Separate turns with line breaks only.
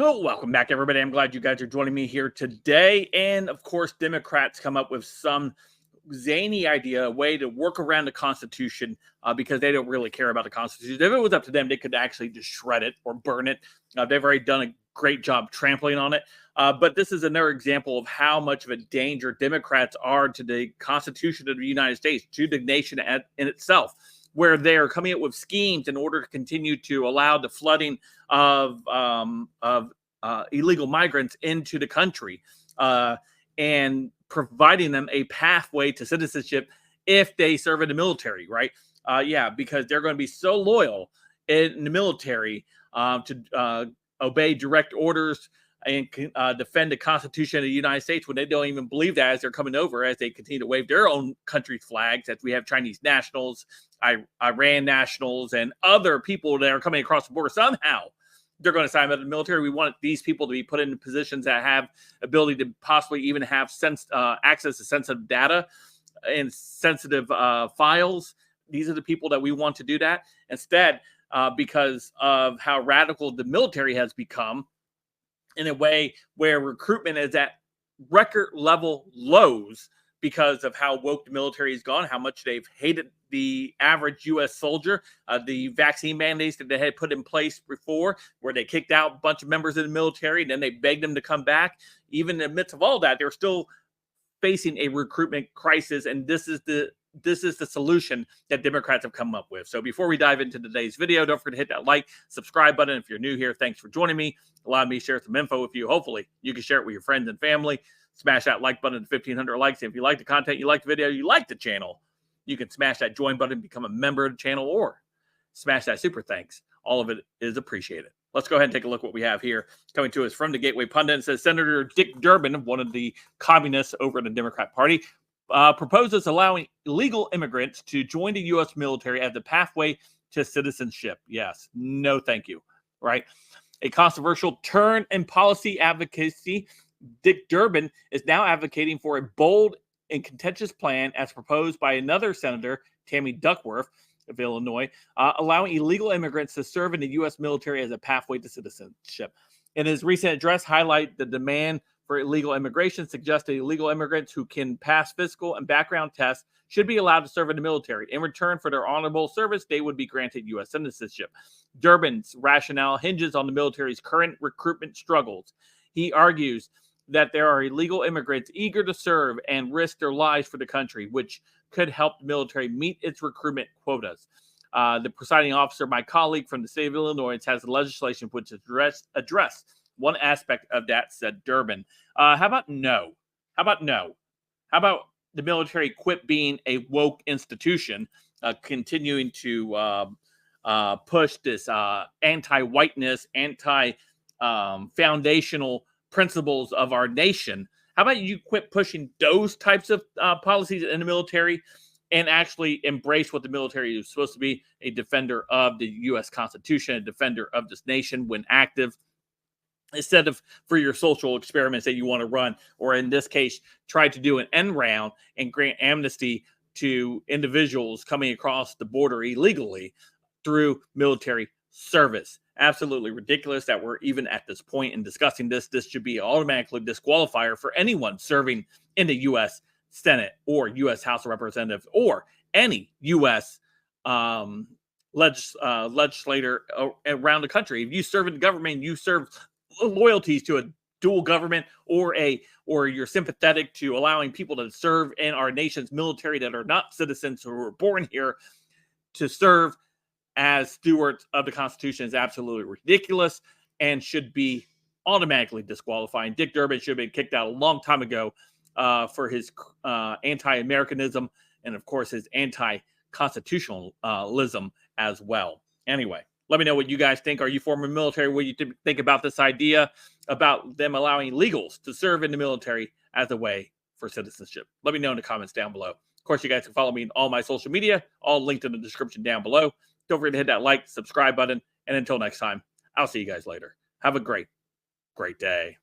Oh, welcome back, everybody. I'm glad you guys are joining me here today. And of course, Democrats come up with some zany idea, a way to work around the Constitution because they don't really care about the Constitution. If it was up to them, they could actually just shred it or burn it. They've already done a great job trampling on it. But this is another example of how much of a danger Democrats are to the Constitution of the United States, to the nation in itself, where they're coming up with schemes in order to continue to allow the flooding of illegal migrants into the country and providing them a pathway to citizenship if they serve in the military, right? Yeah, because they're going to be so loyal in the military to obey direct orders and defend the Constitution of the United States when they don't even believe that as they're coming over, as they continue to wave their own country's flags, as we have Chinese nationals, Iran nationals, and other people that are coming across the border. Somehow they're going to sign up in the military. We want these people to be put in positions that have ability to possibly even have access to sensitive data and sensitive files. These are the people that we want to do that. Instead, because of how radical the military has become, in a way where recruitment is at record level lows because of how woke the military has gone, how much they've hated the average U.S. soldier, the vaccine mandates that they had put in place before, where they kicked out a bunch of members of the military, and then they begged them to come back. Even in the midst of all that, they're still facing a recruitment crisis, and this is the solution that Democrats have come up with. So before we dive into today's video, don't forget to hit that like, subscribe button. If you're new here, thanks for joining me. Allow me to share some info with you. Hopefully, you can share it with your friends and family. Smash that like button to 1,500 likes. If you like the content, you like the video, you like the channel, you can smash that join button, become a member of the channel, or smash that super thanks. All of it is appreciated. Let's go ahead and take a look at what we have here. Coming to us from the Gateway Pundit, it says Senator Dick Durbin, one of the communists over in the Democrat Party, proposes allowing illegal immigrants to join the U.S. military as a pathway to citizenship. Yes, no thank you, right? A controversial turn in policy advocacy, Dick Durbin is now advocating for a bold and contentious plan as proposed by another senator, Tammy Duckworth of Illinois, allowing illegal immigrants to serve in the U.S. military as a pathway to citizenship. In his recent address, highlight the demand for illegal immigration, suggested illegal immigrants who can pass physical and background tests should be allowed to serve in the military. In return for their honorable service, they would be granted U.S. citizenship. Durbin's rationale hinges on the military's current recruitment struggles. He argues that there are illegal immigrants eager to serve and risk their lives for the country, which could help the military meet its recruitment quotas. The presiding officer, my colleague from the state of Illinois, has legislation which address one aspect of that, said Durbin. How about no? How about no? How about the military quit being a woke institution, continuing to push this anti-whiteness, anti-foundational principles of our nation? How about you quit pushing those types of policies in the military and actually embrace what the military is supposed to be, a defender of the U.S. Constitution, a defender of this nation when active, instead of for your social experiments that you want to run, or in this case, try to do an end round and grant amnesty to individuals coming across the border illegally through military service. Absolutely ridiculous that we're even at this point in discussing this. This should be automatically disqualifier for anyone serving in the U.S. Senate or U.S. House of Representatives or any U.S. Legislator around the country. If you serve in the government, you serve loyalties to a dual government, or you're sympathetic to allowing people to serve in our nation's military that are not citizens who were born here to serve as stewards of the Constitution, is absolutely ridiculous and should be automatically disqualifying. Dick Durbin should have been kicked out a long time ago for his anti-Americanism and, of course, his anti-constitutionalism as well. Anyway, let me know what you guys think. Are you former military? What do you think about this idea about them allowing illegals to serve in the military as a way for citizenship? Let me know in the comments down below. Of course, you guys can follow me on all my social media, all linked in the description down below. Don't forget to hit that like, subscribe button. And until next time, I'll see you guys later. Have a great day.